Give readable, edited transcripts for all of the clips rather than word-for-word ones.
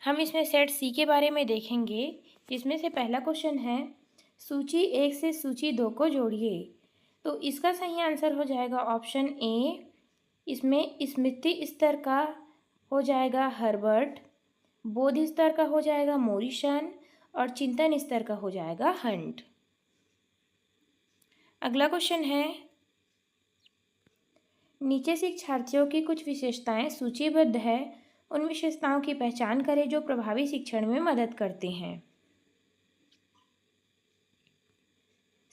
हम इसमें सेट सी के बारे में देखेंगे, जिसमें से पहला क्वेश्चन है सूची 1 से सूची 2 को जोड़िए। तो इसका सही आंसर हो जाएगा ऑप्शन ए। इसमें स्मृति स्तर का हो जाएगा हर्बर्ट, बोध स्तर का हो जाएगा मोरिसन और चिंतन स्तर का हो जाएगा हंट। अगला क्वेश्चन है नीचे शिक्षार्थियों की कुछ विशेषताएं सूचीबद्ध है, उन विशेषताओं की पहचान करें जो प्रभावी शिक्षण में मदद करते हैं।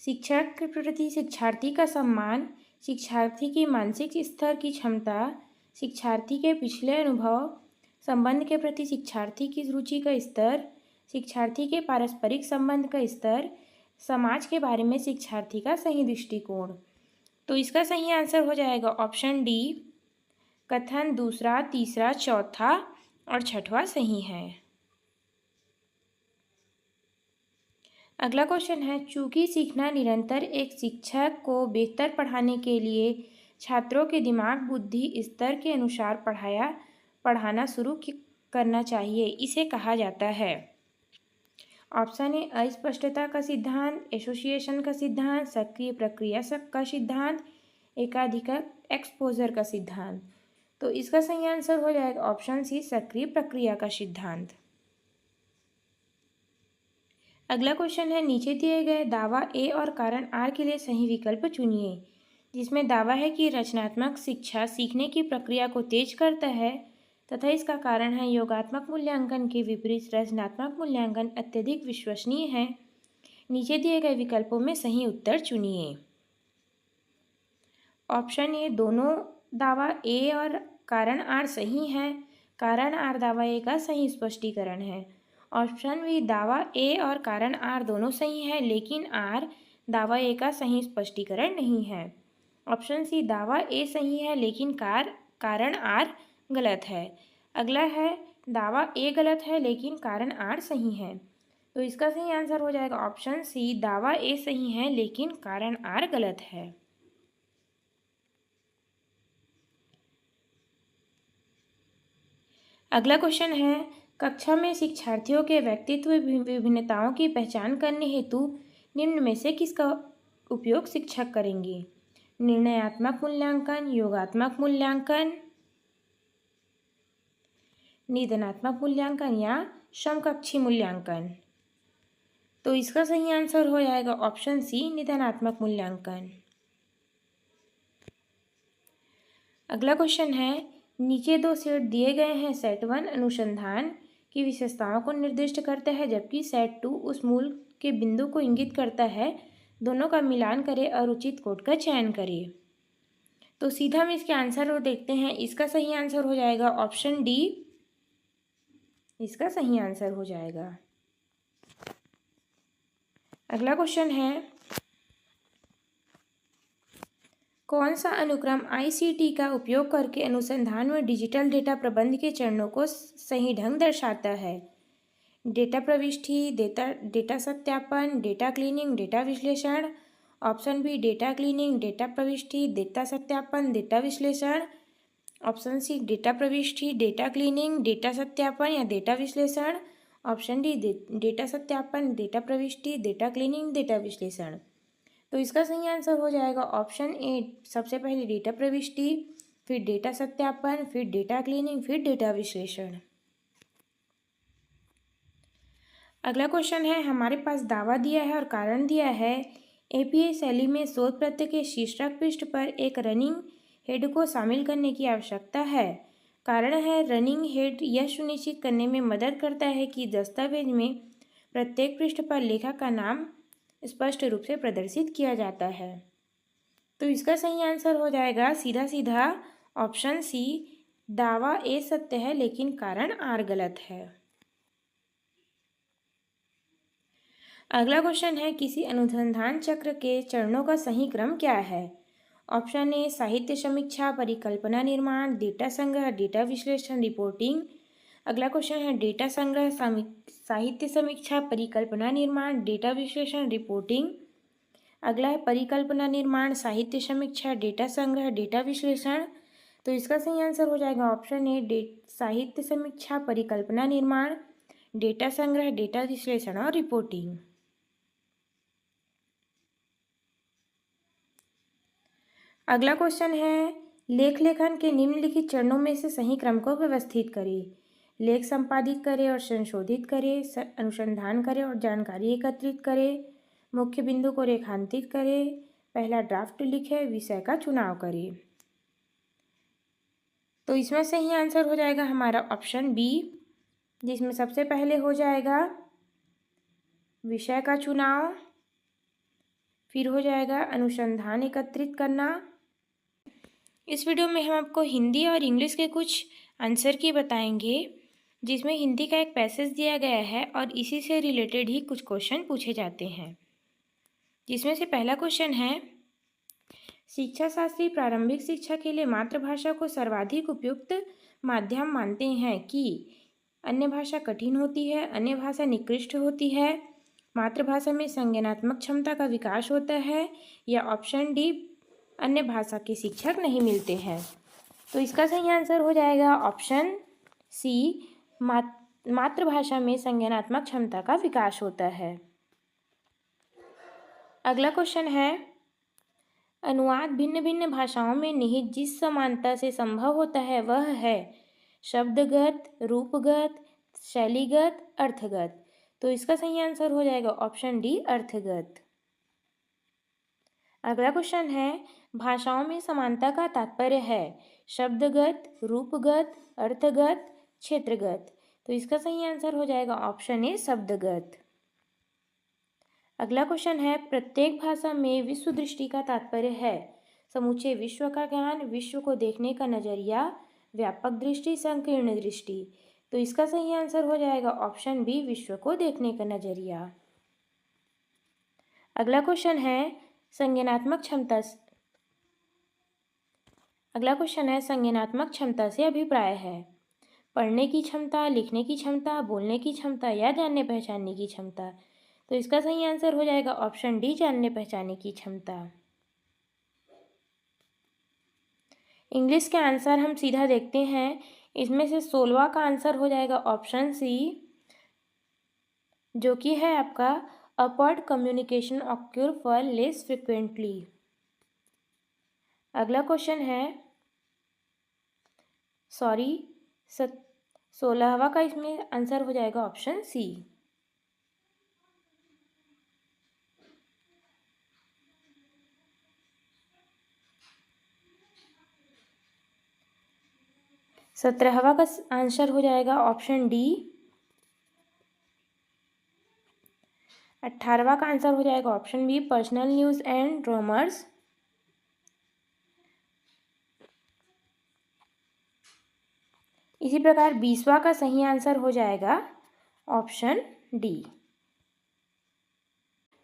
शिक्षक के प्रति शिक्षार्थी का सम्मान, शिक्षार्थी की मानसिक स्तर की क्षमता, शिक्षार्थी के पिछले अनुभव, संबंध के प्रति शिक्षार्थी की रुचि का स्तर, शिक्षार्थी के पारस्परिक संबंध का स्तर, समाज के बारे में शिक्षार्थी का सही दृष्टिकोण। तो इसका सही आंसर हो जाएगा ऑप्शन डी। कथन दूसरा, तीसरा, चौथा और छठवां सही है। अगला क्वेश्चन है चूंकि सीखना निरंतर एक शिक्षक को बेहतर पढ़ाने के लिए छात्रों के दिमाग बुद्धि स्तर के अनुसार पढ़ाना शुरू करना चाहिए, इसे कहा जाता है। ऑप्शन ए अस्पष्टता का सिद्धांत, एसोसिएशन का सिद्धांत, सक्रिय प्रक्रिया का सिद्धांत, एकाधिक एक्सपोजर का सिद्धांत। तो इसका सही आंसर हो जाएगा ऑप्शन सी, सक्रिय प्रक्रिया का सिद्धांत। अगला क्वेश्चन है नीचे दिए गए दावा ए और कारण आर के लिए सही विकल्प चुनिए। जिसमें दावा है कि रचनात्मक शिक्षा सीखने की प्रक्रिया को तेज करता है तथा इसका कारण है योगात्मक मूल्यांकन के विपरीत रचनात्मक मूल्यांकन अत्यधिक विश्वसनीय है। नीचे दिए गए विकल्पों में सही उत्तर चुनिए। ऑप्शन ए दोनों दावा ए और कारण आर सही है, कारण आर दावा ए का सही स्पष्टीकरण है। ऑप्शन बी दावा ए और कारण आर दोनों सही है लेकिन आर दावा ए का सही स्पष्टीकरण नहीं है। ऑप्शन सी दावा ए सही है लेकिन कारण आर गलत है। अगला है दावा ए गलत है लेकिन कारण आर सही है। तो इसका सही आंसर हो जाएगा ऑप्शन सी, दावा ए सही है लेकिन कारण आर गलत है। अगला क्वेश्चन है कक्षा में शिक्षार्थियों के व्यक्तित्व विभिन्नताओं की पहचान करने हेतु निम्न में से किसका उपयोग शिक्षक करेंगे। निर्णयात्मक मूल्यांकन, योगात्मक मूल्यांकन, निदानात्मक मूल्यांकन या समकक्षी मूल्यांकन। तो इसका सही आंसर हो जाएगा ऑप्शन सी, निदानात्मक मूल्यांकन। अगला क्वेश्चन है नीचे दो सेट दिए गए हैं। सेट 1 अनुसंधान की विशेषताओं को निर्दिष्ट करता है जबकि सेट 2 उस मूल के बिंदु को इंगित करता है। दोनों का मिलान करें और उचित कोड का चयन करें। तो सीधा हम इसके आंसर को देखते हैं। इसका सही आंसर हो जाएगा ऑप्शन डी, इसका सही आंसर हो जाएगा। अगला क्वेश्चन है कौन सा अनुक्रम आईसीटी का उपयोग करके अनुसंधान में डिजिटल डेटा प्रबंध के चरणों को सही ढंग दर्शाता है। डेटा प्रविष्टि, डेटा सत्यापन, डेटा क्लीनिंग, डेटा विश्लेषण। Option B data cleaning, data प्रविष्टि, डेटा सत्यापन, डेटा विश्लेषण। ऑप्शन सी डेटा प्रविष्टि, डेटा क्लीनिंग, डेटा सत्यापन या डेटा विश्लेषण। ऑप्शन डी डेटा सत्यापन, डेटा प्रविष्टि, डेटा क्लीनिंग, डेटा विश्लेषण। तो इसका सही आंसर हो जाएगा ऑप्शन ए, सबसे पहले डेटा प्रविष्टि, फिर डेटा सत्यापन, फिर डेटा क्लीनिंग, फिर डेटा विश्लेषण। अगला क्वेश्चन है हमारे पास दावा दिया है और कारण दिया है। एपीए शैली में शोध पत्र के शीर्षक पृष्ठ पर एक रनिंग हेड को शामिल करने की आवश्यकता है। कारण है रनिंग हेड यह सुनिश्चित करने में मदद करता है कि दस्तावेज में प्रत्येक पृष्ठ पर लेखक का नाम स्पष्ट रूप से प्रदर्शित किया जाता है। तो इसका सही आंसर हो जाएगा सीधा सीधा ऑप्शन सी, दावा ए सत्य है लेकिन कारण आर गलत है। अगला क्वेश्चन है किसी अनुसंधान चक्र के चरणों का सही क्रम क्या है। ऑप्शन ए साहित्य समीक्षा, परिकल्पना निर्माण, डेटा संग्रह, डेटा विश्लेषण, रिपोर्टिंग। अगला क्वेश्चन है डेटा संग्रह, साहित्य समीक्षा, परिकल्पना निर्माण, डेटा विश्लेषण, रिपोर्टिंग। अगला है परिकल्पना निर्माण, साहित्य समीक्षा, डेटा संग्रह, डेटा विश्लेषण। तो इसका सही आंसर हो जाएगा ऑप्शन ए, साहित्य समीक्षा, परिकल्पना निर्माण, डेटा संग्रह, डेटा विश्लेषण और रिपोर्टिंग। अगला क्वेश्चन है, लेख लेखन के निम्नलिखित चरणों में से सही क्रम को व्यवस्थित करें। लेख संपादित करें और संशोधित करें, अनुसंधान करें और जानकारी एकत्रित करें, मुख्य बिंदु को रेखांकित करें, पहला ड्राफ्ट लिखें, विषय का चुनाव करें। तो इसमें सही आंसर हो जाएगा हमारा ऑप्शन बी, जिसमें सबसे पहले हो जाएगा विषय का चुनाव, फिर हो जाएगा अनुसंधान एकत्रित करना। इस वीडियो में हम आपको हिंदी और इंग्लिश के कुछ आंसर की बताएंगे, जिसमें हिंदी का एक पैसेज दिया गया है और इसी से रिलेटेड ही कुछ क्वेश्चन पूछे जाते हैं। जिसमें से पहला क्वेश्चन है, शिक्षा शास्त्री प्रारंभिक शिक्षा के लिए मातृभाषा को सर्वाधिक उपयुक्त माध्यम मानते हैं कि अन्य भाषा कठिन होती है, अन्य भाषा निकृष्ट होती है, मातृभाषा में संज्ञानात्मक क्षमता का विकास होता है, या ऑप्शन डी, अन्य भाषा के शिक्षक नहीं मिलते हैं। तो इसका सही आंसर हो जाएगा ऑप्शन सी, मातृभाषा में संज्ञानात्मक क्षमता का विकास होता है। अगला क्वेश्चन है, अनुवाद भिन्न भिन्न भाषाओं में निहित जिस समानता से संभव होता है वह है शब्दगत, रूपगत, शैलीगत, अर्थगत। तो इसका सही आंसर हो जाएगा ऑप्शन डी, अर्थगत। अगला क्वेश्चन है, भाषाओं में समानता का तात्पर्य है शब्दगत, रूपगत, अर्थगत, क्षेत्रगत। तो इसका सही आंसर हो जाएगा ऑप्शन ए, शब्दगत। अगला क्वेश्चन है, प्रत्येक भाषा में विश्व दृष्टि का तात्पर्य है समूचे विश्व का ज्ञान, विश्व को देखने का नजरिया, व्यापक दृष्टि, संकीर्ण दृष्टि। तो इसका सही आंसर हो जाएगा ऑप्शन बी, विश्व को देखने का नजरिया। अगला क्वेश्चन है, संज्ञानात्मक क्षमता से अभिप्राय है पढ़ने की क्षमता, लिखने की क्षमता, बोलने की क्षमता या जानने पहचानने की क्षमता। तो इसका सही आंसर हो जाएगा ऑप्शन डी, जानने पहचानने की क्षमता। इंग्लिश के आंसर हम सीधा देखते हैं। इसमें से 16वां का आंसर हो जाएगा ऑप्शन सी, जो कि है आपका upward communication occur for less frequently. अगला क्वेश्चन है, 16वां का इसमें आंसर हो जाएगा ऑप्शन सी। सत्रहवां का आंसर हो जाएगा ऑप्शन डी। 18वां का आंसर हो जाएगा option B, personal news and rumours. इसी प्रकार 20वां का सही आंसर हो जाएगा ऑप्शन डी।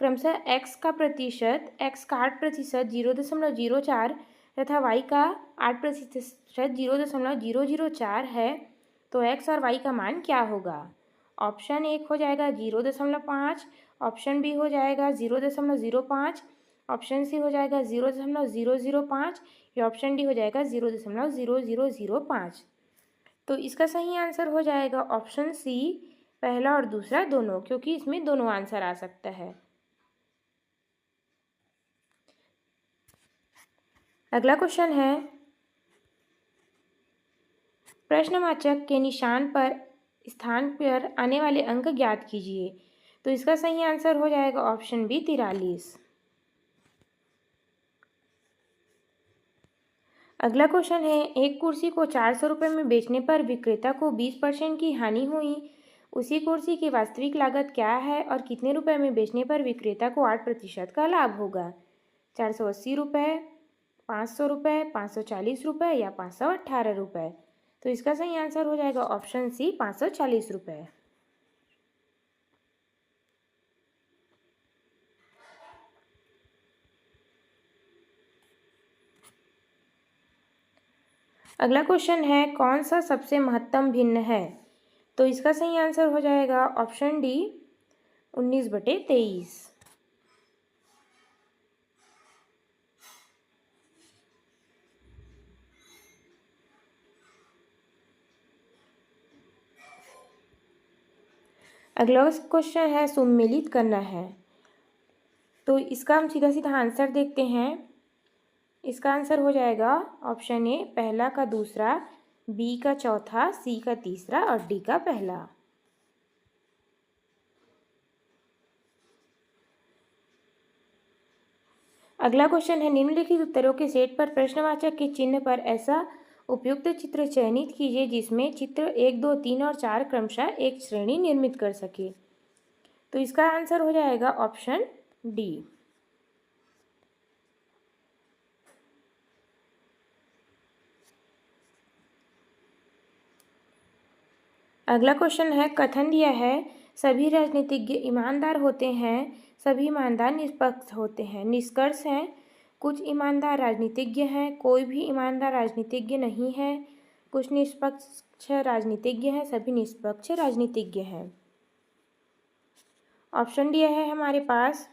क्रमशः x का प्रतिशत, x का 8% 0.04 तथा y का 8% 0.004 है, तो x और y का मान क्या होगा? ऑप्शन एक हो जाएगा 0.5, ऑप्शन बी हो जाएगा 0.05, ऑप्शन सी हो जाएगा 0.005 या ऑप्शन डी हो जाएगा 0.0005। तो इसका सही आंसर हो जाएगा ऑप्शन सी, पहला और दूसरा दोनों, क्योंकि इसमें दोनों आंसर आ सकता है। अगला क्वेश्चन है, प्रश्नवाचक के निशान पर स्थान पर आने वाले अंक ज्ञात कीजिए। तो इसका सही आंसर हो जाएगा ऑप्शन बी, 43। अगला क्वेश्चन है, एक कुर्सी को 400 रुपये में बेचने पर विक्रेता को 20% की हानि हुई। उसी कुर्सी की वास्तविक लागत क्या है और कितने रुपए में बेचने पर विक्रेता को 8% का लाभ होगा? 480 रुपये, 500 रुपये, 540 रुपये या 518 रुपये। तो इसका सही आंसर हो जाएगा ऑप्शन सी, 540 रुपये। अगला क्वेश्चन है, कौन सा सबसे महत्तम भिन्न है? तो इसका सही आंसर हो जाएगा ऑप्शन डी, 19/23। अगला क्वेश्चन है सम्मिलित करना है, तो इसका हम सीधा सीधा आंसर देखते हैं। इसका आंसर हो जाएगा ऑप्शन ए पहला का दूसरा, बी का चौथा, सी का तीसरा और डी का पहला। अगला क्वेश्चन है निम्नलिखित उत्तरों के सेट पर प्रश्नवाचक के चिन्ह पर ऐसा उपयुक्त चित्र चयनित कीजिए जिसमें चित्र 1, 2, 3 और 4 क्रमशः एक श्रेणी निर्मित कर सके। तो इसका आंसर हो जाएगा ऑप्शन डी। अगला क्वेश्चन है कथन दिया है सभी राजनीतिज्ञ ईमानदार होते हैं, सभी ईमानदार निष्पक्ष होते हैं। निष्कर्ष है कुछ ईमानदार राजनीतिज्ञ हैं, कोई भी ईमानदार राजनीतिज्ञ नहीं है। कुछ निष्पक्ष राजनीतिज्ञ हैं, सभी निष्पक्ष राजनीतिज्ञ हैं। ऑप्शन दिया है हमारे पास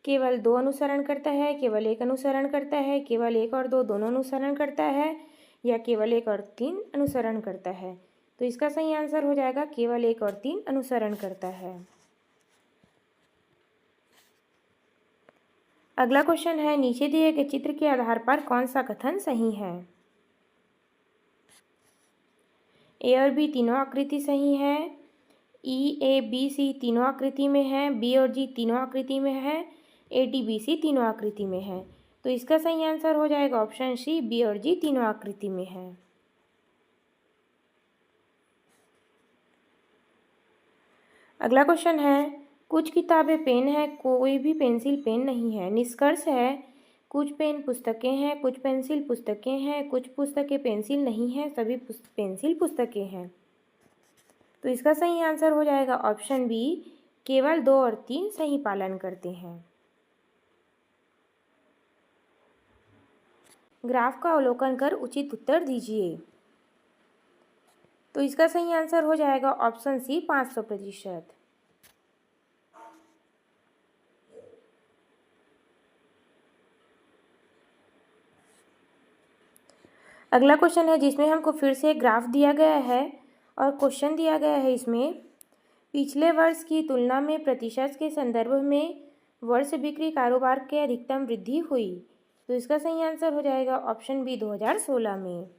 केवल 2 अनुसरण करता है, केवल 1 अनुसरण करता है, केवल 1 और 2 दोनों अनुसरण करता है, या केवल 1 और 3 अनुसरण करता है। तो इसका सही आंसर हो जाएगा केवल 1 और 3 अनुसरण करता है। अगला क्वेश्चन है नीचे दिए गए चित्र के आधार पर कौन सा कथन सही है। ए और बी तीनों आकृति सही है, ई ए बी सी तीनों आकृति में है, बी और जी तीनों आकृति में है, ए डी बी सी तीनों आकृति में है। तो इसका सही आंसर हो जाएगा ऑप्शन सी बी और जी तीनों आकृति में है। अगला क्वेश्चन है कुछ किताबें पेन है, कोई भी पेंसिल पेन नहीं है। निष्कर्ष है कुछ पेन पुस्तकें हैं, कुछ पेंसिल पुस्तकें हैं, कुछ पुस्तकें पेंसिल नहीं हैं, सभी पेंसिल पुस्तकें हैं। तो इसका सही आंसर हो जाएगा ऑप्शन बी केवल 2 और 3 सही पालन करते हैं। ग्राफ का अवलोकन कर उचित उत्तर दीजिए। तो इसका सही आंसर हो जाएगा ऑप्शन सी 500%। अगला क्वेश्चन है जिसमें हमको फिर से एक ग्राफ दिया गया है और क्वेश्चन दिया गया है इसमें पिछले वर्ष की तुलना में प्रतिशत के संदर्भ में वर्ष बिक्री कारोबार के अधिकतम वृद्धि हुई। तो इसका सही आंसर हो जाएगा ऑप्शन बी 2016 में।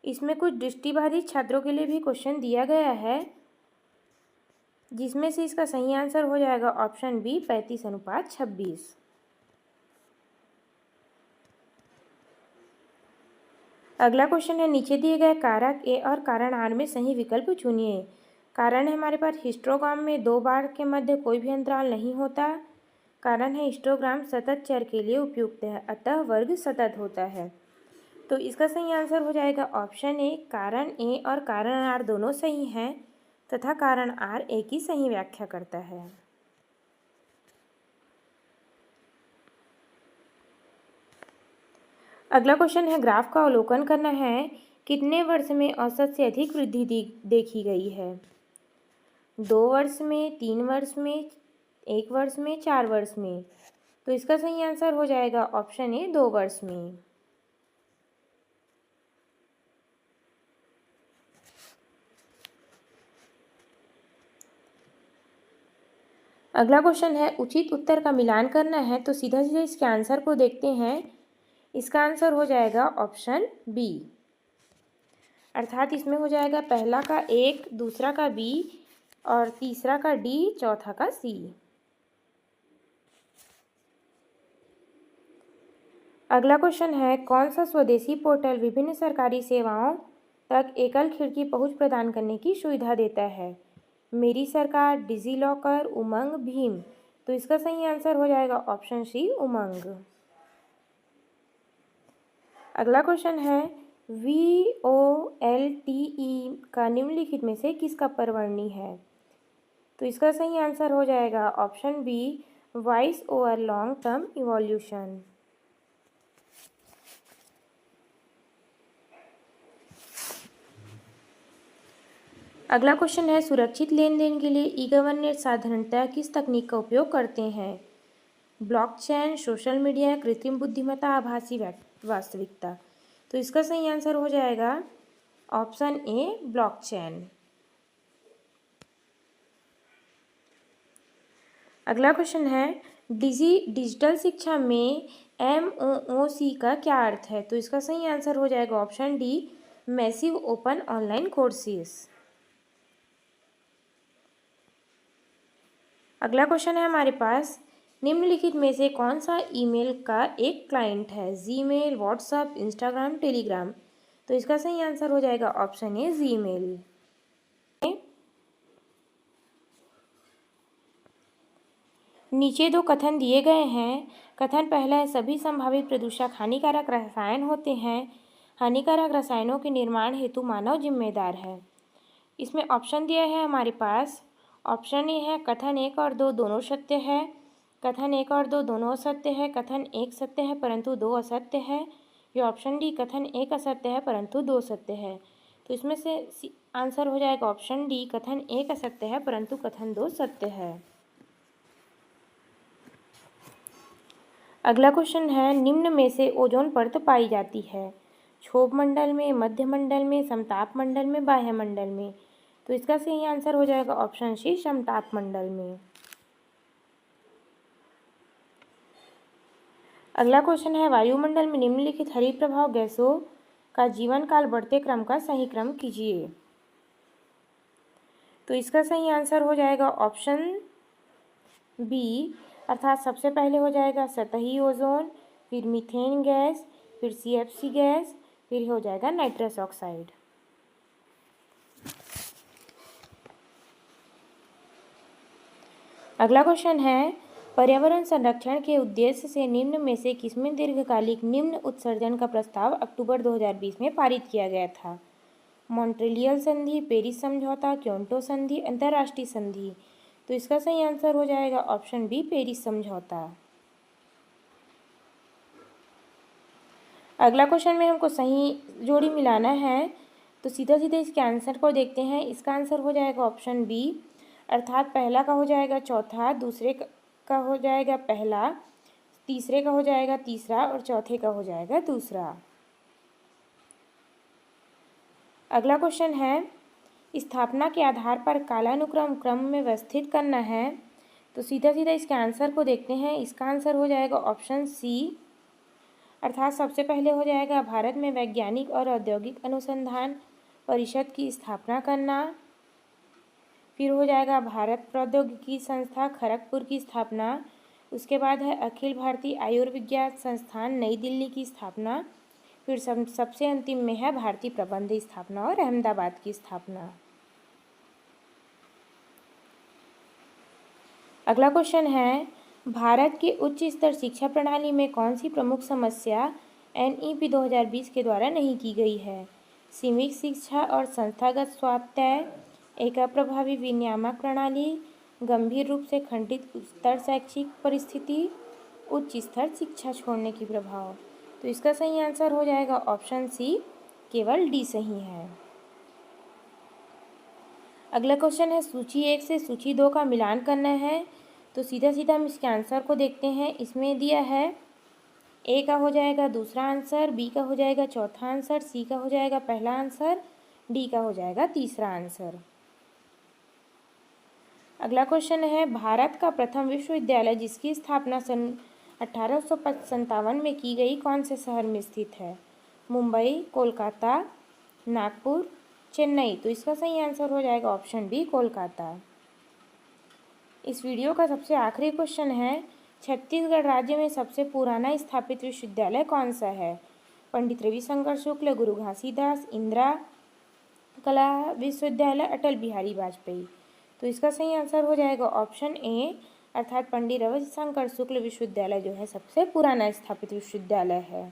इसमें कुछ दृष्टिबाधित छात्रों के लिए भी क्वेश्चन दिया गया है जिसमें से इसका सही आंसर हो जाएगा ऑप्शन बी 35:26। अगला क्वेश्चन है नीचे दिए गए कारक ए और कारण आर में सही विकल्प चुनिए। कारण है हमारे पास हिस्टोग्राम में 2 बार के मध्य कोई भी अंतराल नहीं होता। कारण है हिस्टोग्राम सतत चर के लिए उपयुक्त है, अतः वर्ग सतत होता है। तो इसका सही आंसर हो जाएगा ऑप्शन ए कारण ए और कारण आर दोनों सही हैं तथा कारण आर ए की सही व्याख्या करता है। अगला क्वेश्चन है ग्राफ का अवलोकन करना है कितने वर्ष में औसत से अधिक वृद्धि देखी गई है। 2 वर्ष में, 3 वर्ष में, 1 वर्ष में, 4 वर्ष में। तो इसका सही आंसर हो जाएगा ऑप्शन ए 2 वर्ष में। अगला क्वेश्चन है उचित उत्तर का मिलान करना है, तो सीधा सीधा इसके आंसर को देखते हैं। इसका आंसर हो जाएगा ऑप्शन बी, अर्थात इसमें हो जाएगा पहला का 1, दूसरा का बी और तीसरा का डी, चौथा का सी। अगला क्वेश्चन है कौन सा स्वदेशी पोर्टल विभिन्न सरकारी सेवाओं तक एकल खिड़की पहुंच प्रदान करने की सुविधा देता है। मेरी सरकार, डिजीलॉकर, उमंग, भीम। तो इसका सही आंसर हो जाएगा ऑप्शन सी उमंग। अगला क्वेश्चन है VOLTE का निम्नलिखित में से किसका परवर्णी है। तो इसका सही आंसर हो जाएगा option B voice over long term evolution. अगला क्वेश्चन है सुरक्षित लेन देन के लिए ई गवर्नेंस साधारणतः किस तकनीक का उपयोग करते हैं। ब्लॉकचेन, सोशल मीडिया, कृत्रिम बुद्धिमत्ता, आभासी वास्तविकता। तो इसका सही आंसर हो जाएगा ऑप्शन ए ब्लॉकचेन। अगला क्वेश्चन है डिजिटल शिक्षा में MOOC का क्या अर्थ है? तो इसका सही आंसर हो जाएगा option D, massive open online courses. अगला क्वेश्चन है हमारे पास, निम्नलिखित में से कौन सा ईमेल का एक क्लाइंट है? Gmail, WhatsApp, Instagram, Telegram. तो इसका सही आंसर हो जाएगा ऑप्शन ए, जीमेल। नीचे दो कथन दिए गए हैं। कथन पहला है, सभी संभावित प्रदूषक हानिकारक रसायन होते हैं। हानिकारक रसायनों के निर्माण हेतु मानव जिम्मेदार है। इसमें ऑप्शन दिया है हमारे पास। ऑप्शन ए है, कथन 1 और 2 दोनों सत्य है। कथन 1 और 2 दोनों असत्य है। कथन 1 सत्य है परंतु 2 असत्य है। या ऑप्शन डी, कथन 1 असत्य है परंतु 2 सत्य है। तो इसमें से आंसर हो जाएगा ऑप्शन डी, कथन 1 असत्य है परंतु कथन 2 सत्य है। अगला क्वेश्चन है, निम्न में से ओजोन परत पाई जाती है? क्षोभ मंडल में, मध्य मंडल में, समताप मंडल में, बाह्य मंडल में। तो इसका सही आंसर हो जाएगा ऑप्शन सी, समताप मंडल में। अगला क्वेश्चन है, वायुमंडल में निम्नलिखित हरित प्रभाव गैसों का जीवन काल बढ़ते क्रम का सही क्रम कीजिए। तो इसका सही आंसर हो जाएगा ऑप्शन बी, अर्थात सबसे पहले हो जाएगा सतही ओजोन, फिर मीथेन गैस, फिर CFC गैस, फिर हो जाएगा नाइट्रस ऑक्साइड। अगला क्वेश्चन है, पर्यावरण संरक्षण के उद्देश्य से निम्न में से किसमें दीर्घकालिक निम्न उत्सर्जन का प्रस्ताव अक्टूबर 2020 में पारित किया गया था? मॉन्ट्रियल संधि, पेरिस समझौता, क्योटो संधि, अंतर्राष्ट्रीय संधि। तो इसका सही आंसर हो जाएगा ऑप्शन बी, पेरिस समझौता। अगला क्वेश्चन में हमको सही जोड़ी मिलाना है, तो सीधा सीधा इसके आंसर को देखते हैं। इसका आंसर हो जाएगा ऑप्शन बी, अर्थात पहला का हो जाएगा चौथा, दूसरे का हो जाएगा पहला, तीसरे का हो जाएगा तीसरा और चौथे का हो जाएगा दूसरा। अगला क्वेश्चन है, स्थापना के आधार पर कालानुक्रम क्रम में व्यवस्थित करना है। तो सीधा सीधा इसके आंसर को देखते हैं। इसका आंसर हो जाएगा ऑप्शन सी, अर्थात सबसे पहले हो जाएगा भारत में वैज्ञानिक और औद्योगिक अनुसंधान परिषद की स्थापना करना। फिर हो जाएगा भारत प्रौद्योगिकी संस्था खड़गपुर की स्थापना। उसके बाद है अखिल भारतीय आयुर्विज्ञान संस्थान नई दिल्ली की स्थापना। फिर सबसे अंतिम में है भारतीय प्रबंध स्थापना और अहमदाबाद की स्थापना। अगला क्वेश्चन है, भारत की उच्च स्तर शिक्षा प्रणाली में कौन सी प्रमुख समस्या NEP 2020 के द्वारा नहीं की गई है? सीमित शिक्षा और संस्थागत स्वायत्तता, एक अप्रभावी विनियामक प्रणाली, गंभीर रूप से खंडित उच्चतर शैक्षिक परिस्थिति, उच्च स्तर शिक्षा छोड़ने की प्रभाव। तो इसका सही आंसर हो जाएगा ऑप्शन सी, केवल डी सही है। अगला क्वेश्चन है, सूची 1 से सूची 2 का मिलान करना है। तो सीधा सीधा हम इसके आंसर को देखते हैं। इसमें दिया है ए का हो जाएगा दूसरा आंसर, बी का हो जाएगा चौथा आंसर, सी का हो जाएगा पहला आंसर, डी का हो जाएगा तीसरा आंसर। अगला क्वेश्चन है, भारत का प्रथम विश्वविद्यालय जिसकी स्थापना सन 1857 में की गई कौन से शहर में स्थित है? मुंबई, कोलकाता, नागपुर, चेन्नई। तो इसका सही आंसर हो जाएगा ऑप्शन बी, कोलकाता। इस वीडियो का सबसे आखिरी क्वेश्चन है, छत्तीसगढ़ राज्य में सबसे पुराना स्थापित विश्वविद्यालय कौन सा है? पंडित रविशंकर शुक्ल, गुरु घासीदास, इंदिरा कला विश्वविद्यालय, अटल बिहारी वाजपेयी। तो इसका सही आंसर हो जाएगा ऑप्शन ए, अर्थात पंडित रविशंकर शुक्ल विश्वविद्यालय जो है सबसे पुराना स्थापित विश्वविद्यालय है।